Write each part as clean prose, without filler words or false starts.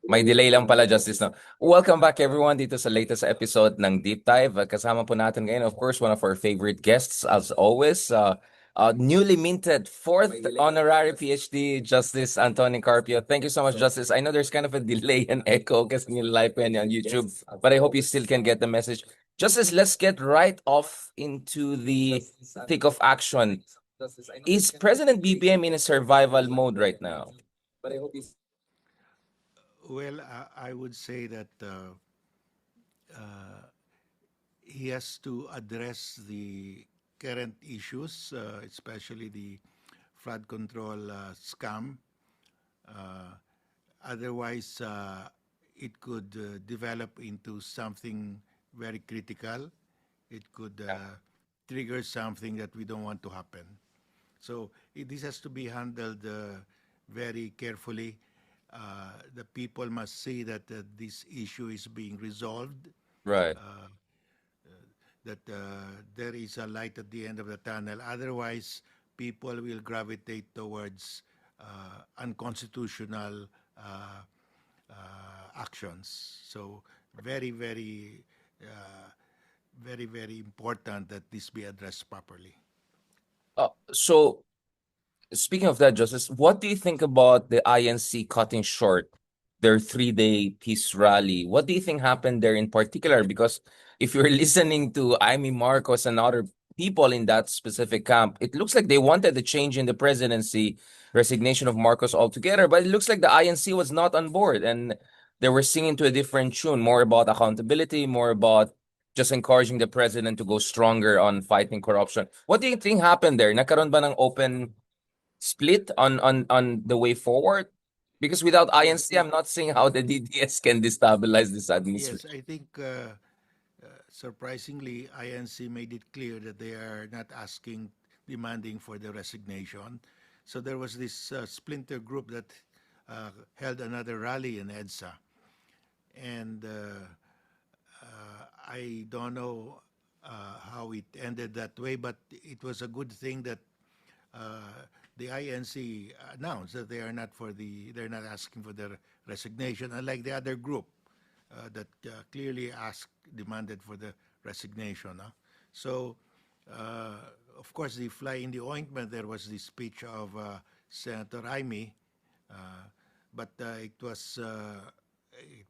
May delay lang pala, Justice, no? Welcome back, everyone, dito sa latest episode ng Deep Dive. Kasama po natin ngayon, of course, one of our favorite guests, as always, newly minted fourth honorary PhD, Justice Anthony Carpio. Thank you so much, Justice. I know there's kind of a delay and echo kasi yung live pa yan on YouTube, but I hope you still can get the message. Justice, let's get right off into the thick of action. Is President BBM in a survival mode right now? Well, I would say that uh, he has to address the current issues, especially the flood control scam. Uh, Otherwise, it could develop into something very critical. It could trigger something that we don't want to happen. So this has to be handled very carefully. The people must see that this issue is being resolved, Right. that there is a light at the end of the tunnel. Otherwise, people will gravitate towards unconstitutional actions. So very, very important that this be addressed properly. So speaking of that, Justice, what do you think about the INC cutting short their 3-day peace rally? What do you think happened there in particular? Because if you're listening to IMEE Marcos and other people in that specific camp, it looks like they wanted a change in the presidency, resignation of Marcos altogether, but it looks like the INC was not on board and they were singing to a different tune, more about accountability, more about just encouraging the president to go stronger on fighting corruption. What do you think happened there? Nagkaroon ba ng open split on the way forward? Because without Yes, INC, I'm not seeing how the DDS can destabilize this yes. administration. I think surprisingly, INC made it clear that they are not demanding for the resignation. So there was this splinter group that held another rally in EDSA, and I don't know how it ended that way, but it was a good thing that the INC announced that they're not asking for their resignation, unlike the other group that clearly demanded for the resignation. So, of course, the fly in the ointment there was the speech of Senator IMEE, but it was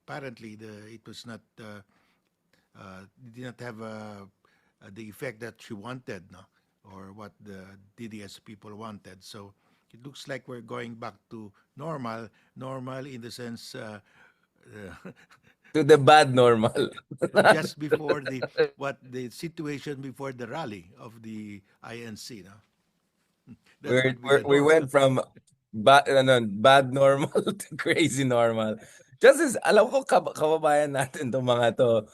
apparently it was not did not have the effect that she wanted, no, or what the DDS people wanted. So it looks like we're going back to normal in the sense To the bad normal. just before the situation before the rally of the INC. No? That would be the We normal. went from bad normal to crazy normal. Justice, alam ko kababayan natin itong mga to.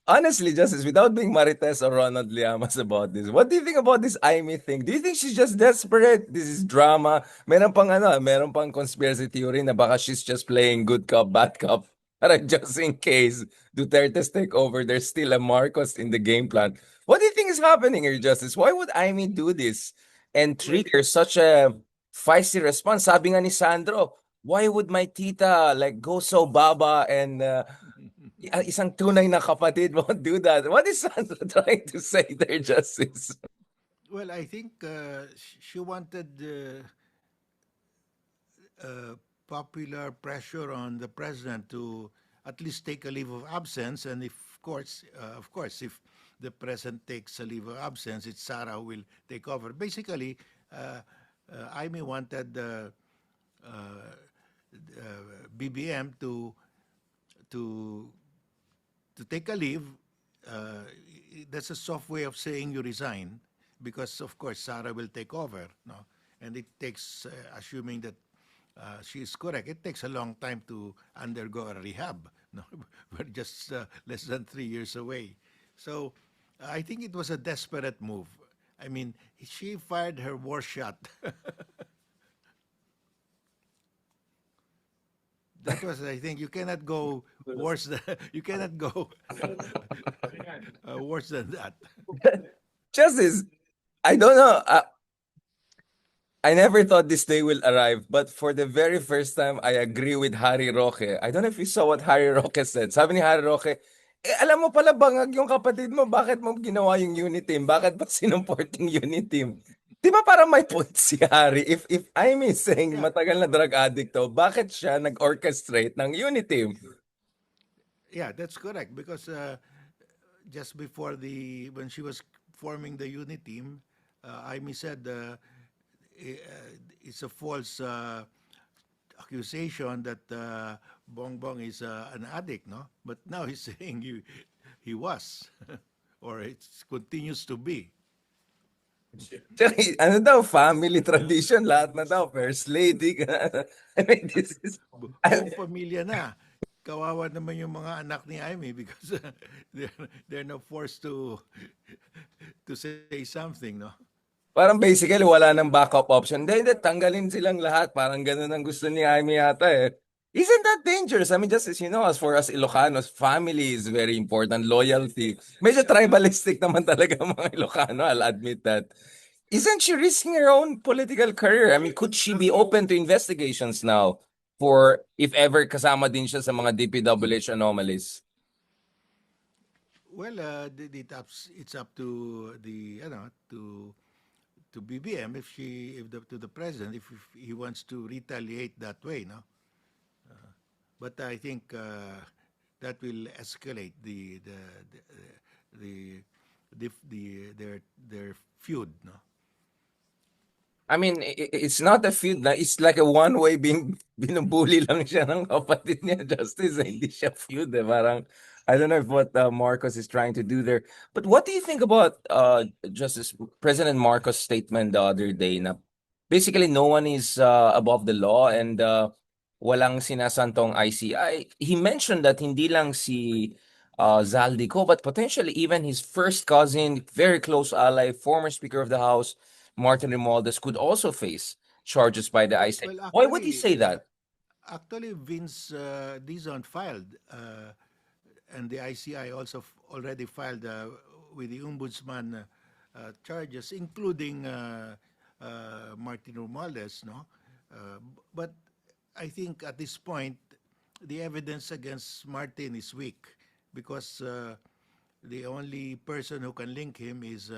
Honestly, Justice, without being Marites or Ronald Llamas about this, what do you think about this IME thing? Do you think she's just desperate? This is drama. Meron pang conspiracy theory na baka she's just playing good cop, bad cop. Para just in case Duterte's take over, there's still a Marcos in the game plan. What do you think is happening here, Justice? Why would IME do this and trigger such a feisty response? Sabi nga ni Sandro, why would my tita like go so baba and isang tunay na kapatid won't do that? What is Sandra trying to say there, Justice? Well, I think she wanted popular pressure on the president to at least take a leave of absence, and of course, if the president takes a leave of absence, it's Sarah who will take over. Basically, Aimee wanted BBM to take a leave. That's a soft way of saying you resign, because of course Sarah will take over. No, and it takes, assuming that she is correct, it takes a long time to undergo a rehab. No, we're just less than 3 years away. So I think it was a desperate move. I mean, she fired her worst shot. That was, I think, you cannot go worse than you cannot go worse than that. Justice, I don't know. I never thought this day will arrive, but for the very first time, I agree with Harry Roque. I don't know if you saw what Harry Roque said. Sabi ni Harry Roque, alam mo pala bangag yung kapatid mo, bakit mo ginawa yung unit team? Bakit ba sinupport yung unit team? Di ba parang may point si Harry? If I'm saying Yeah, matagal na drug addict to, bakit siya nag-orchestrate ng unit team? yeah, that's correct because just before the when she was forming the unit team, IMEE said it's a false accusation that Bongbong is an addict, no? But now he's saying he was, or it continues to be. Tsaka, ano daw, family tradition, lahat na daw, first lady. I mean, this is... Buong pamilya na. Kawawa naman yung mga anak ni Amy because they're now forced to say something, no? Parang basically wala nang backup option. Hindi, tanggalin silang lahat. Parang ganun ang gusto ni Jaime yata eh. Isn't that dangerous? I mean, just as you know, as for us Ilocanos, family is very important. Loyalty. Medyo tribalistic naman talaga ang mga Ilocano, I'll admit that. Isn't she risking her own political career? I mean, could she be open to investigations now for if ever kasama din siya sa mga DPWH anomalies? Well, it's up to the to BBM if to the president if he wants to retaliate that way, no. But I think that will escalate the, their feud, no. I mean, it's not a feud na. It's like a one-way binubuli lang siya ng kapatid niya, Justice. Hindi siya feud eh. Parang, I don't know if what Marcos is trying to do there. But what do you think about Justice President Marcos' statement the other day na basically no one is above the law and walang sinasantong ICI? He mentioned that hindi lang si Zaldico, but potentially even his first cousin, very close ally, former Speaker of the House, Martin Romualdez, could also face charges by the ICI. Well, Why would he say that? actually, Vince Dizon filed, and the ICI also already filed with the ombudsman charges, including Martin Romualdez, no. But I think at this point, the evidence against Martin is weak because the only person who can link him is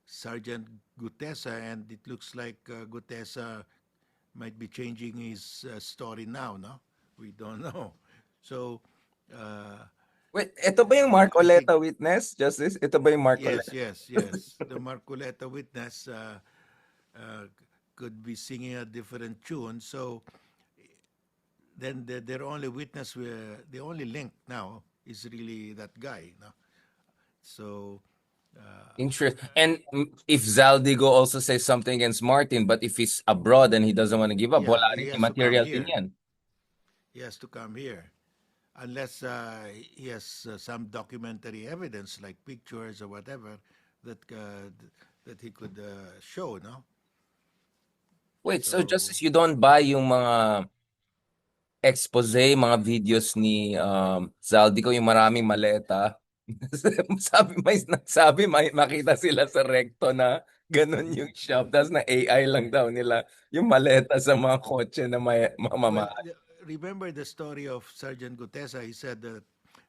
Sergeant Gutesa, and it looks like Gutesa might be changing his story now, no? We don't know. So, Wait, ito ba yung I think, Marcoleta witness, Justice? Ito ba yung yes, Marcoleta? yes, yes. The Marcoleta witness could be singing a different tune. So, then their only witness, the only link now is really that guy, no? So, Interest. And if Zaldigo also says something against Martin, but if he's abroad and he doesn't want to give up, yeah, wala he rin has to come material din here. yan. He has to come here. Unless he has some documentary evidence like pictures or whatever that that he could show, no? Wait, so So Justice, you don't buy yung mga expose, mga videos ni Zaldico, yung maraming maleta. May makita sila sa recto na ganun yung shop. Tapos na AI lang daw nila yung maleta sa mga kotse na may well, mamamahal. remember the story of Sergeant Gutesa. He said that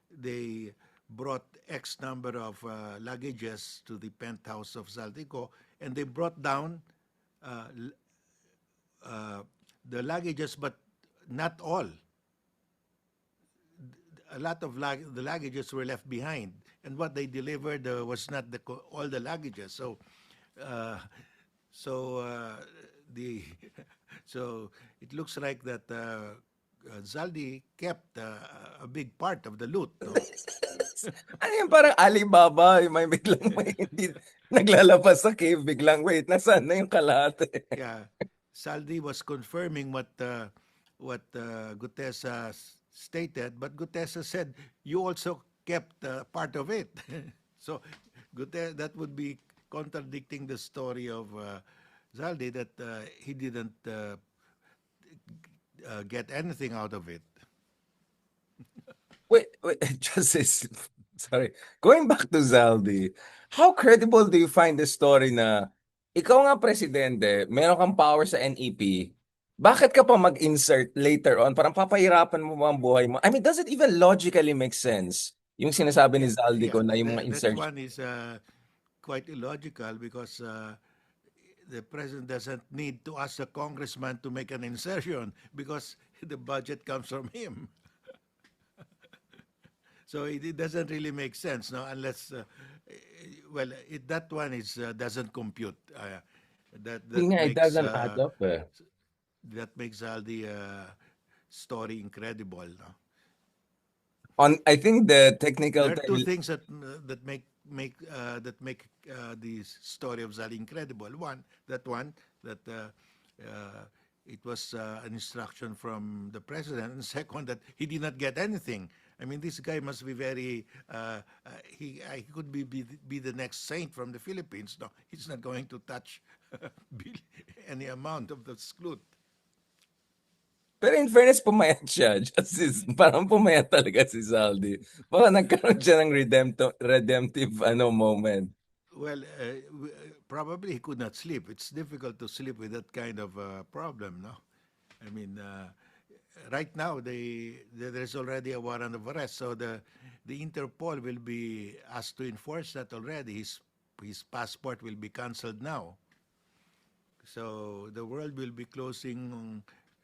they brought X number of luggages to the penthouse of Zaldico, and they brought down uh, the luggages, but not all. A lot of the luggages were left behind, and what they delivered was not all the luggages. So, uh, the so it looks like that Zaldi kept a big part of the loot. No? Ano yung parang Alibaba, yung may biglang may hindi naglalabas sa cave, biglang wait, nasaan na yung kalahati? Yeah, Saldi was confirming what Gutesa stated, but Gutesa said you also kept part of it. So that would be contradicting the story of Zaldi that he didn't get anything out of it. Wait, Justice, sorry. Going back to Zaldi, how credible do you find the story na ikaw nga presidente, meron kang power sa NEP, bakit ka pa mag-insert later on? Parang papahirapan mo ba ang buhay mo? I mean, does it even logically make sense? Yung sinasabi ni Yeah, Zaldico yeah. na yung mga That insert. one is quite illogical because the president doesn't need to ask the congressman to make an insertion because the budget comes from him. So it doesn't really make sense, no, unless well, that one is doesn't compute. That Yun nga, it makes doesn't add up eh. all the story incredible, no. I think the technical There are two term, things that make the story of Zali incredible. One that it was an instruction from the president, and second that he did not get anything. I mean, this guy must be very. He could be the next saint from the Philippines. No, he's not going to touch any amount of the sklute. pero in fairness, pumayat siya. Justice, parang pumayat talaga si Zaldi. Baka nagkaroon siya ng redemptive moment. Well, probably he could not sleep. It's difficult to sleep with that kind of problem, no? I mean, right now there's already a warrant of arrest, so the Interpol will be asked to enforce that already. His passport will be cancelled now, so the world will be closing.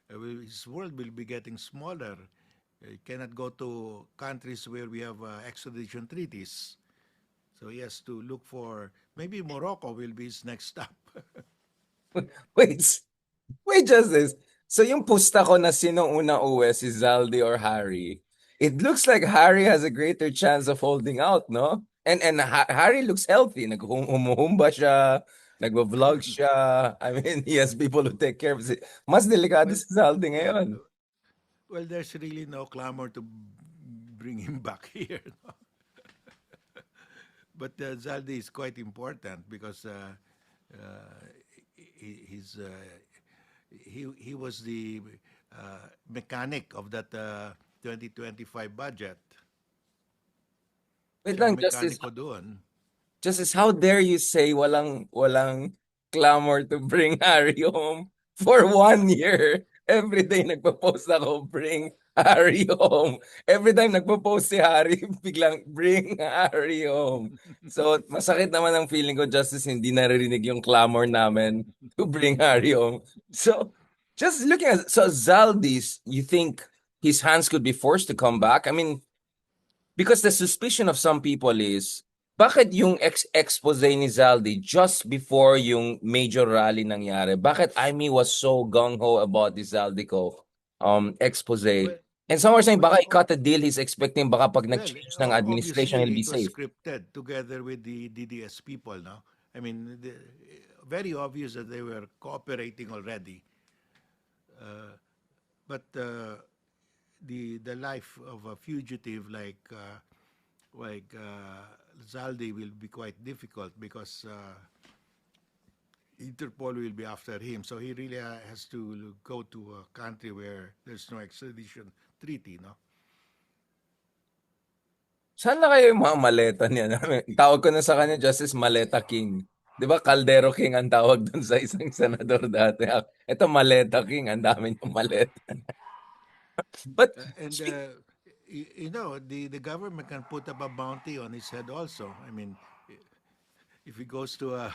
His world will be getting smaller. He cannot go to countries where we have extradition treaties. So he has to look for maybe Morocco will be his next stop. Wait, wait, Justice. So yung pusta ko na sinong una uwi, si Zaldi or Harry, it looks like Harry has a greater chance of holding out, no? And Harry looks healthy. Nag-humumba siya, nagvo-vlog siya. I mean, he has people who take care of it. Mas delikado Well, si Zaldi yeah. ngayon. Well, there's really no clamor to bring him back here. No? But Zaldi is quite important because he's he was the mechanic of that 2025 budget. Wait Siya ang lang, Justice. mekaniko doon. Justice, how dare you say walang clamor to bring Harry home for 1 year? Every day nagpo-post ako, bring Harry home. Every time nagpo-post si Harry, biglang bring Harry home. So, masakit naman ang feeling ko, Justice, hindi naririnig yung clamor namin to bring Harry home. So, just looking at, so Zaldis, you think his hands could be forced to come back? I mean, because the suspicion of some people is, bakit yung expose ni Zaldi just before yung major rally nangyari? Bakit IMEE was so gung-ho about the Zaldico expose? Well, And some are saying, well, baka he cut a deal, he's expecting baka pag well, nag-change ng administration, he'll obviously be it was safe. scripted together with the DDS people. No, I mean, very obvious that they were cooperating already. But the life of a fugitive like Zaldi will be quite difficult because Interpol will be after him. So he really has to go to a country where there's no extradition treaty. No. Saan na kayo yung mga maleta niya? Tawag ko na sa kanya, Justice Maleta King. Di ba Caldero King ang tawag dun sa isang senador dati? Ito Maleta King, ang dami niyang maleta. But And you know, the government can put up a bounty on his head also. I mean, if he goes to uh,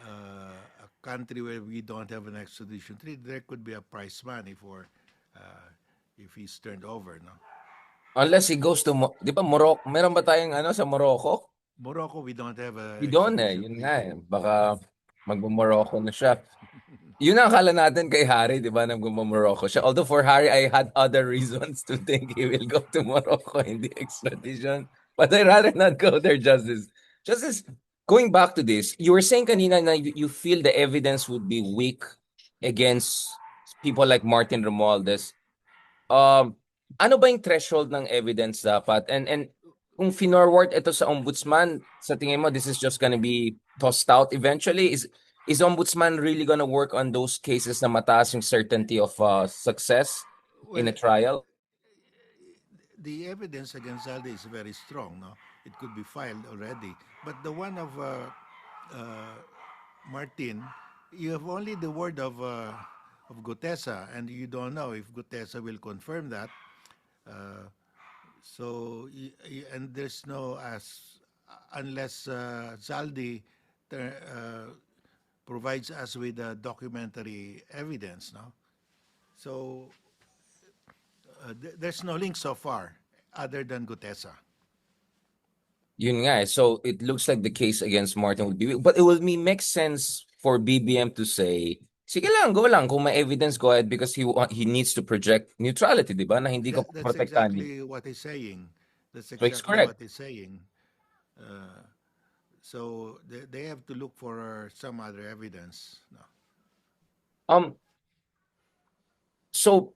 a country where we don't have an extradition treaty, there could be a prize money for if he's turned over. No, unless he goes to, di ba Morocco? Meron ba tayong sa Morocco? Morocco, we don't have a We don't extradition Yun nga treaty. Baka magmo-Morocco na siya. Yun ang akala natin kay Harry, di ba? Nagmo-Morocco siya. Although for Harry, I had other reasons to think he will go to Morocco in the extradition. But I'd rather not go there, Justice. Justice, going back to this, you were saying kanina na you feel the evidence would be weak against people like Martin Romualdez. Ano ba yung threshold ng evidence dapat? And kung finorward ito sa ombudsman, sa tingin mo, this is just gonna be tossed out eventually? Is ombudsman really gonna work on those cases na mataas yung certainty of success in Well, a trial? the evidence against Zaldi is very strong. No, it could be filed already. But the one of uh, Martin, you have only the word of Gutesa, and you don't know if Gutesa will confirm that. Uh, and there's no as unless Zaldi provides us with documentary evidence, no. So there's no link so far other than Gutesa. Yun nga eh. So it looks like the case against Martin would be weak. But it will make sense for BBM to say, sige lang, go lang. Kung may evidence, go ahead because he needs to project neutrality, di ba? Na hindi ko That's protektahan. exactly what he's saying. That's So it's exactly correct. what he's saying. Uh, so they have to look for some other evidence. No. Um, so,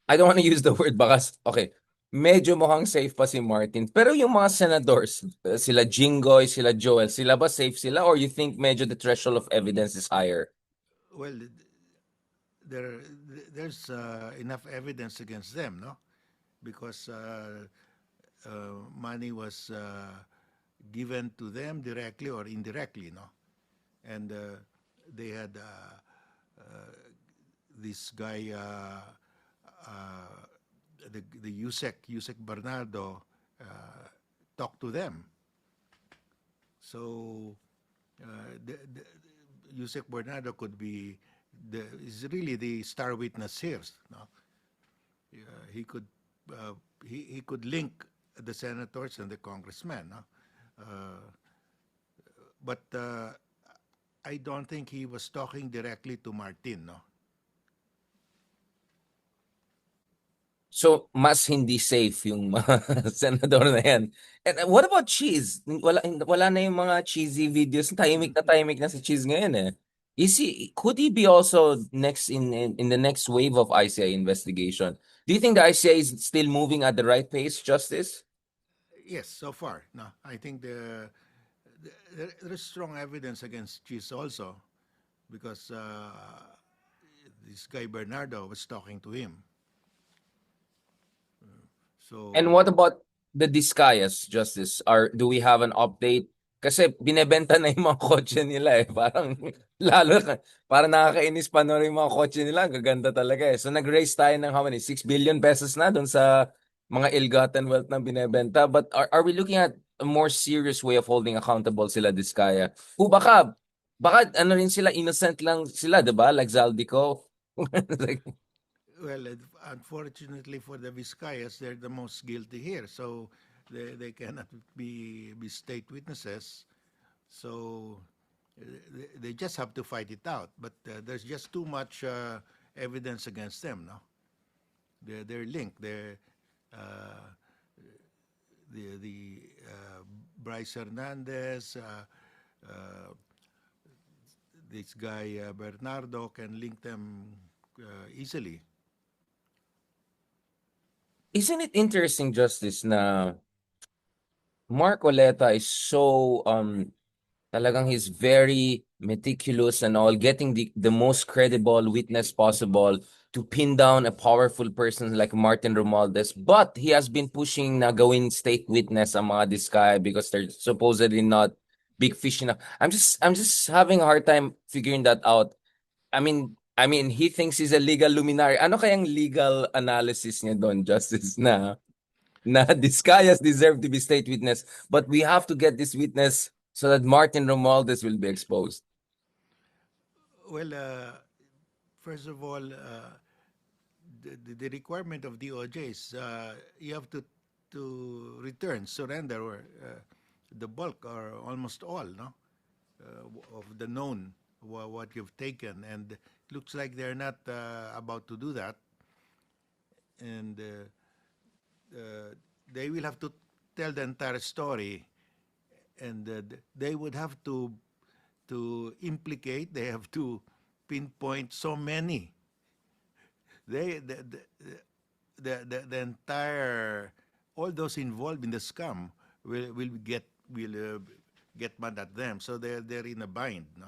I don't want to use the word bakas. Okay. Medyo mukhang safe pa si Martin. Pero yung mga senators, sila Jinggoy, sila Joel, sila ba safe sila? Or you think medyo the threshold of evidence is higher? Well, there there's enough evidence against them, no? Because money was given to them directly or indirectly, no? And they had this guy, the Yusek Bernardo, talk to them. So the Yusek Bernardo could be is really the star witness here. No? He could he could link the senators and the congressmen. No? But I don't think he was talking directly to Martin. No. So, mas hindi safe yung mga senador na yan. And what about Cheese? Wala na yung mga cheesy videos. Tahimik na si Cheese ngayon eh. Could he be also next in the next wave of ICI investigation? Do you think the ICI is still moving at the right pace, Justice? Yes, so far. No, I think there's strong evidence against Cheese also, because this guy Bernardo was talking to him. And So what about the Discayas, Justice? Do we have an update? Kasi binebenta na yung mga kotse nila eh. Parang parang nakakainis pa na yung mga kotse nila. Ang gaganda talaga eh. So nag-raise tayo ng how many? 6 billion pesos na dun sa mga ill-gotten wealth na binebenta. But are we looking at a more serious way of holding accountable sila Discaya? Baka ano rin sila, innocent lang sila, di ba? Like Zaldico. Like, well, unfortunately for the Vizcayas, they're the most guilty here. So they cannot be state witnesses. So they just have to fight it out. But there's just too much evidence against them. No, they're linked. The Bryce Hernandez, this guy Bernardo can link them easily. isn't it interesting, Justice, na Mark Oleta is so talagang he's very meticulous and all, getting the most credible witness possible to pin down a powerful person like Martin Romualdez. But he has been pushing na gawin state witness ang mga Diskaya because they're supposedly not big fish enough. I'm just having a hard time figuring that out. I mean, he thinks he's a legal luminary. Ano kayang legal analysis niya doon, Justice, na Discayas deserve to be state witness, but we have to get this witness so that Martin Romualdez will be exposed? Well, first of all, the requirement of DOJ is you have to return, surrender, or the bulk or almost all, no, of the known what you've taken, and it looks like they're not about to do that, and they will have to tell the entire story, and they would have to implicate. They have to pinpoint so many. The entire, all those involved in the scam will get mad at them. So they're in a bind, no.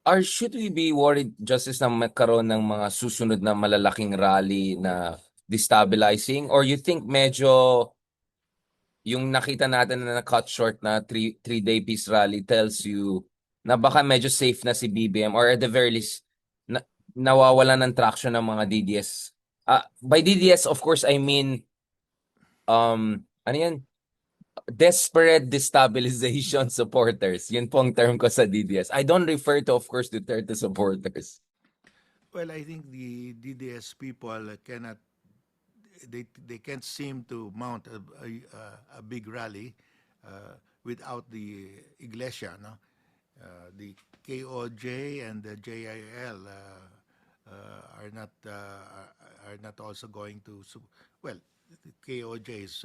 Or should we be worried, Justice, na magkaroon ng mga susunod na malalaking rally na destabilizing? Or you think medyo yung nakita natin na cut short na three-day peace rally tells you na baka medyo safe na si BBM, or at the very least na, nawawalan ng traction ng mga DDS. By DDS, of course, I mean ano yan? Desperate destabilization supporters. Yun pong term ko sa DDS. I don't refer to, of course, Duterte supporters. Well, I think the DDS people cannot, they can't seem to mount a big rally without the Iglesia, no? The KOJ and the JIL are not also going to well, the KOJ is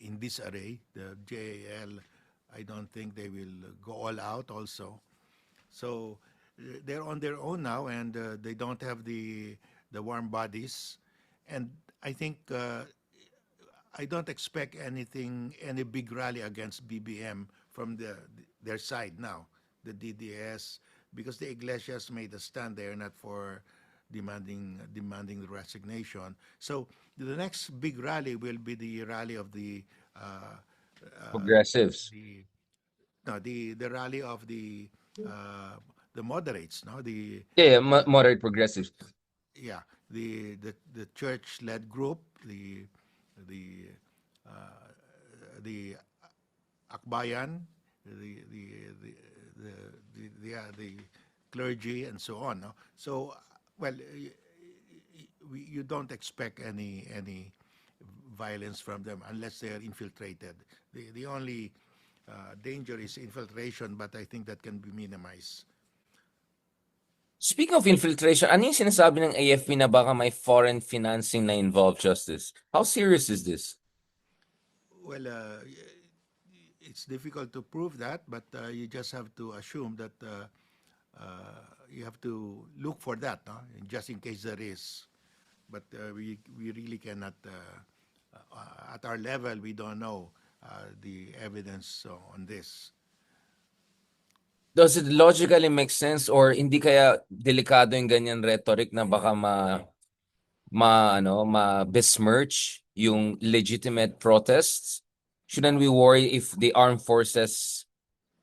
in disarray. The JIL, I don't think they will go all out also. So they're on their own now, and they don't have the warm bodies. And I think I don't expect any big rally against BBM from their side now, the DDS, because the Iglesias made a stand. They are not for demanding the resignation. So the next big rally will be the rally of Progressives. the no the rally of the moderates, no, Yeah, uh, moderate progressives. yeah, the church-led group, the the Akbayan, the clergy, and so on. No? So, well, you don't expect any violence from them unless they are infiltrated. The only danger is infiltration, but I think that can be minimized. Speaking of infiltration, ano yung sinasabi ng AFP na baka may foreign financing na involved, Justice? How serious is this? Well, it's difficult to prove that, but you just have to assume that you have to look for that, no? Just in case there is. But we really cannot, at our level, we don't know the evidence on this. Does it logically make sense, or hindi kaya delikado yung ganyan rhetoric na baka besmirch yung legitimate protests? Shouldn't we worry if the armed forces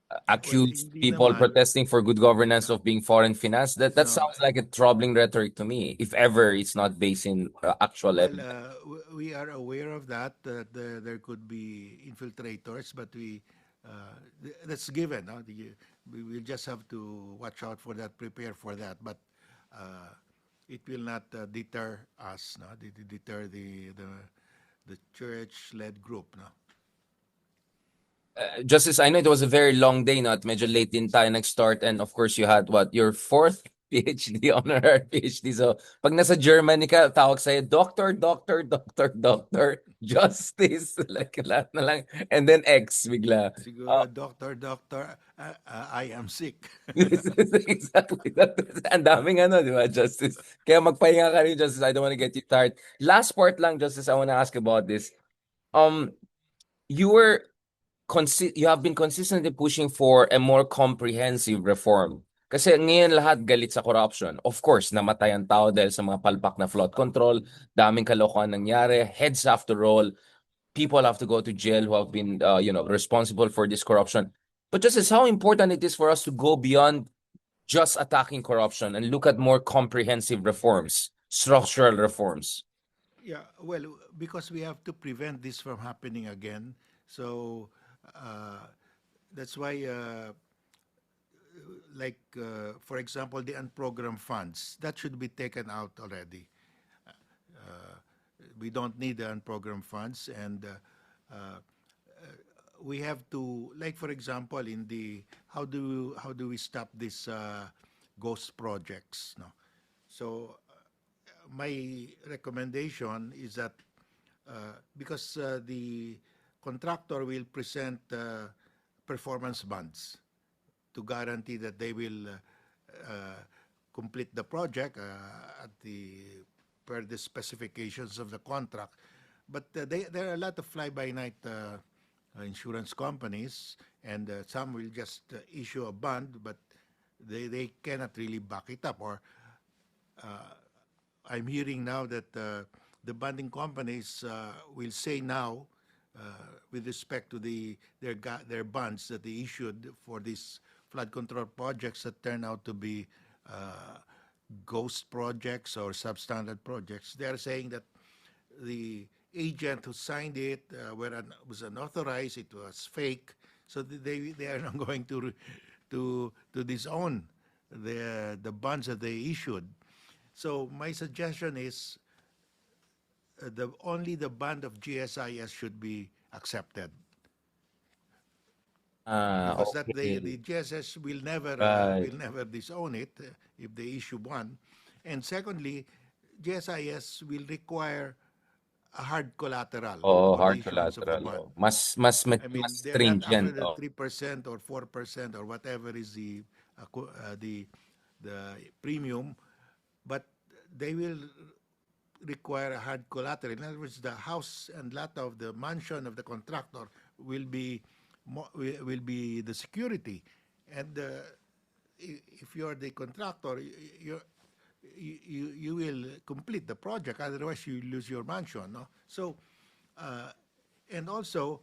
Well, accuse hindi people naman. protesting for good governance of being foreign finance? That No, sounds like a troubling rhetoric to me, if ever it's not based in actual well, evidence. we are aware of that, that there could be infiltrators, but that's given. No? We will just have to watch out for that, prepare for that. But it will not deter us, no? Deter the church-led group, no? Justice, I know it was a very long day, no? At medyo late din tayo nag-start, and of course you had your fourth PhD, honorary PhD. So pag nasa Germany ka, tawag sa'yo, doctor, doctor, doctor, doctor, justice, like lahat na lang, and then X bigla. Siguro, doctor, I am sick. Exactly. Ang daming di ba, Justice? Kaya magpahinga ka rin, Justice. I don't want to get you tired. Last part lang, Justice, I want to ask about this. You were you have been consistently pushing for a more comprehensive reform. Kasi ngayon lahat galit sa corruption. Of course, namatay ang tao dahil sa mga palpak na flood control, daming kalokohan nangyari, heads have to roll, people have to go to jail who have been responsible for this corruption. But just as how important it is for us to go beyond just attacking corruption and look at more comprehensive reforms, structural reforms. Yeah, well, because we have to prevent this from happening again. So that's why, for example, the unprogrammed funds, that should be taken out already. We don't need the unprogrammed funds, and we have to, like for example, in the how do we stop these ghost projects? No, so my recommendation is that because the contractor will present performance bonds to guarantee that they will complete the project at per the specifications of the contract. But there are a lot of fly-by-night insurance companies, and some will just issue a bond, but they cannot really back it up. Or I'm hearing now that the bonding companies will say now with respect to their bonds that they issued for these flood control projects that turn out to be ghost projects or substandard projects. They are saying that the agent who signed it was unauthorized. It was fake. So they are not going to disown the bonds that they issued. So my suggestion is only the bond of GSIS should be accepted, because that the Okay. GSS Right. will never disown it if they issue one, and secondly, GSIS will require a hard collateral Oo, for the hard issuance of the collateral. bond. Oh. Mas I mean, they're not after stringent. the Oh. 3% or 4% or whatever is the premium, but they will require a hard collateral. In other words, the house and lot of the mansion of the contractor will be will be the security, and if you're the contractor, you will complete the project. Otherwise, you lose your mansion. No, so and also,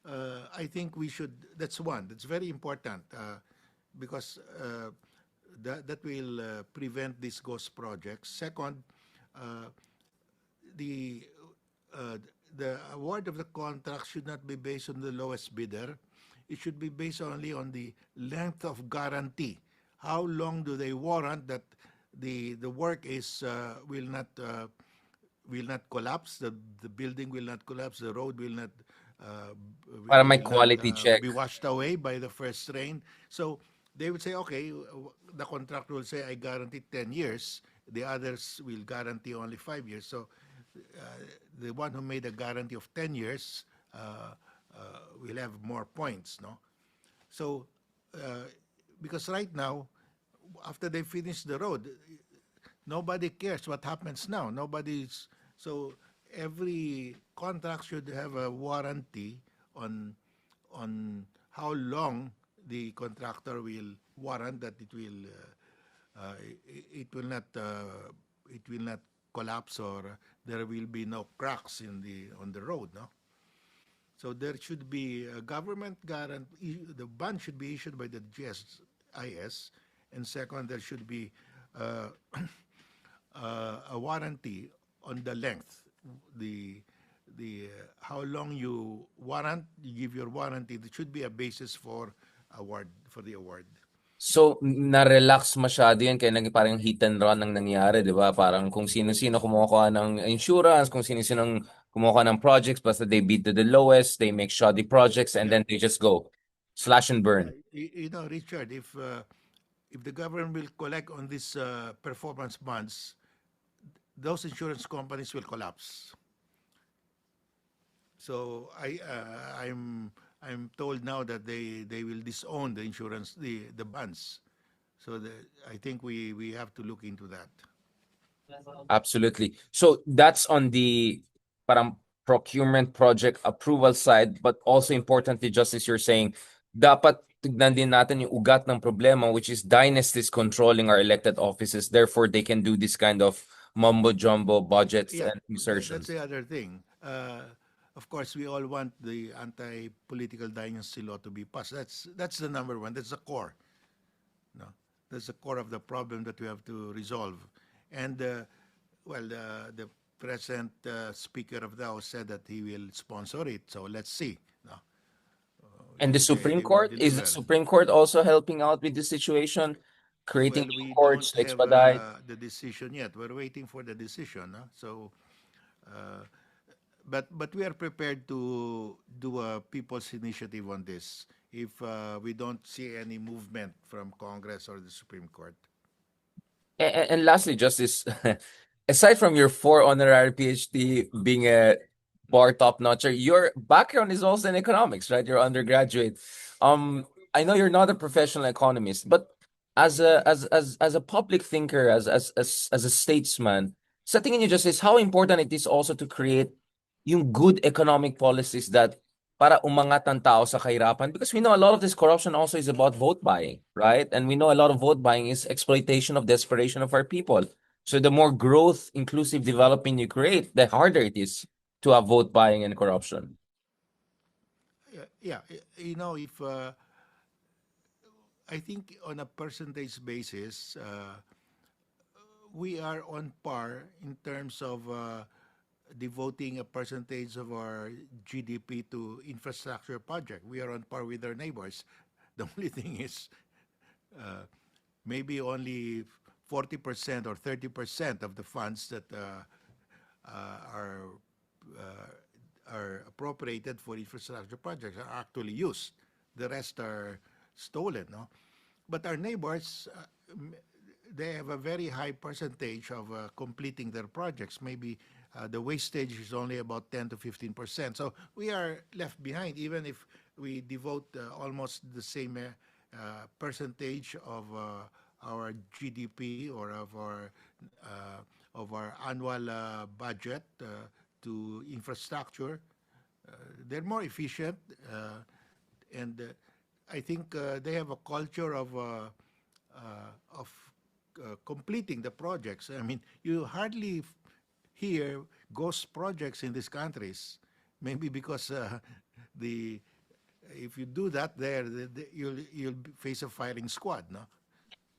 I think we should. That's one. That's very important because that will prevent these ghost projects. Second, uh, the uh, the award of the contract should not be based on the lowest bidder. It should be based only on the length of guarantee. How long do they warrant that the work is will not collapse, the building will not collapse, the road uh, Para may will not quality check. be washed away by the first rain. So they would say, okay, the contractor will say, I guarantee 10 years. The others will guarantee only 5 years. So the one who made a guarantee of 10 years will have more points, no? So, because right now, after they finish the road, nobody cares what happens now. Nobody's so every contract should have a warranty on how long the contractor will warrant that it will not collapse, or there will be no cracks in the on the road. No, so there should be a government guarantee. The bond should be issued by the GSIS, and second, there should be uh, a warranty on the length, how long you give your warranty. There should be a basis for the award. So, na-relax masyado yan kaya naging parang hit and run ang nangyari, di ba? Parang kung sino-sino kumukuha ng insurance, kung sino-sino kumukuha ng projects, basta they bid to the lowest, they make shoddy projects, and Yeah, then they just go slash and yeah. burn. Richard, if the government will collect on these performance bonds, those insurance companies will collapse. So I'm told now that they will disown the insurance, the bonds. So I think we have to look into that. Absolutely. So that's on the parang procurement project approval side, but also importantly, just as you're saying, dapat tignan din natin yung ugat ng problema, which is dynasties controlling our elected offices. Therefore, they can do this kind of mumbo jumbo budgets Yeah, and that's insertions. the other thing. Of course, we all want the anti-political dynasty law to be passed. That's the number one. That's the core. No, that's the core of the problem that we have to resolve. And the present Speaker of the House said that he will sponsor it. So let's see. No, And the if Supreme they will Court, is the deliver. Supreme Court also helping out with this situation, creating Well, new we don't courts to have expedite? the decision yet. We're waiting for the decision. So, uh, but we are prepared to do a people's initiative on this if we don't see any movement from Congress or the Supreme Court. And lastly, Justice, aside from your 4 honorary PhD being a bar top notcher, your background is also in economics, right? You're undergraduate. I know you're not a professional economist, but as a public thinker, as a statesman, sa tingin niyo, Justice, how important it is also to create yung good economic policies that para umangat ang tao sa kahirapan, because we know a lot of this corruption also is about vote buying, right? And we know a lot of vote buying is exploitation of desperation of our people. So the more growth, inclusive development you create, the harder it is to have vote buying and corruption. yeah, if I think on a percentage basis, we are on par in terms of devoting a percentage of our GDP to infrastructure project. We are on par with our neighbors. The only thing is maybe only 40% or 30% of the funds that are appropriated for infrastructure projects are actually used. The rest are stolen, no? But our neighbors, they have a very high percentage of completing their projects. Maybe the wastage is only about 10 to 15%. So we are left behind, even if we devote almost the same percentage of our GDP or of our annual budget to infrastructure. They're more efficient, and I think they have a culture of completing the projects. I mean, you hardly hear ghost projects in these countries. Maybe because the if you do that there, you'll face a firing squad, no?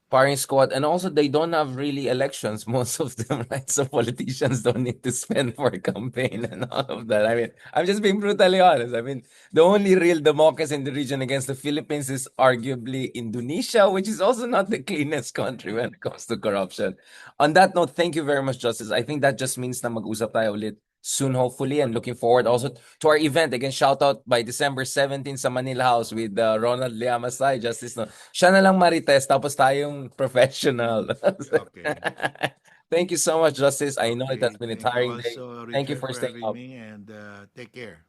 Firing squad, and also they don't have really elections, most of them, right? So politicians don't need to spend for a campaign and all of that. I mean, I'm just being brutally honest. I mean, the only real democracy in the region against the Philippines is arguably Indonesia, which is also not the cleanest country when it comes to corruption. On that note, thank you very much, Justice. I think that just means na mag-usap tayo ulit soon, hopefully, and looking forward also to our event. Again, shout out by December 17 sa Manila House with Ronald Llamasay, Justice. No? Siya na lang marites, tapos tayong professional. Okay. Thank you so much, Justice. I know it has Okay. been a Thank you tiring day. also, Thank you Richard, for for staying having up. me, and take care.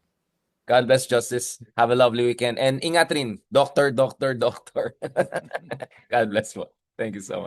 God bless, Justice. Have a lovely weekend. And ingat rin, doctor, doctor, doctor. God bless mo. Thank you so much.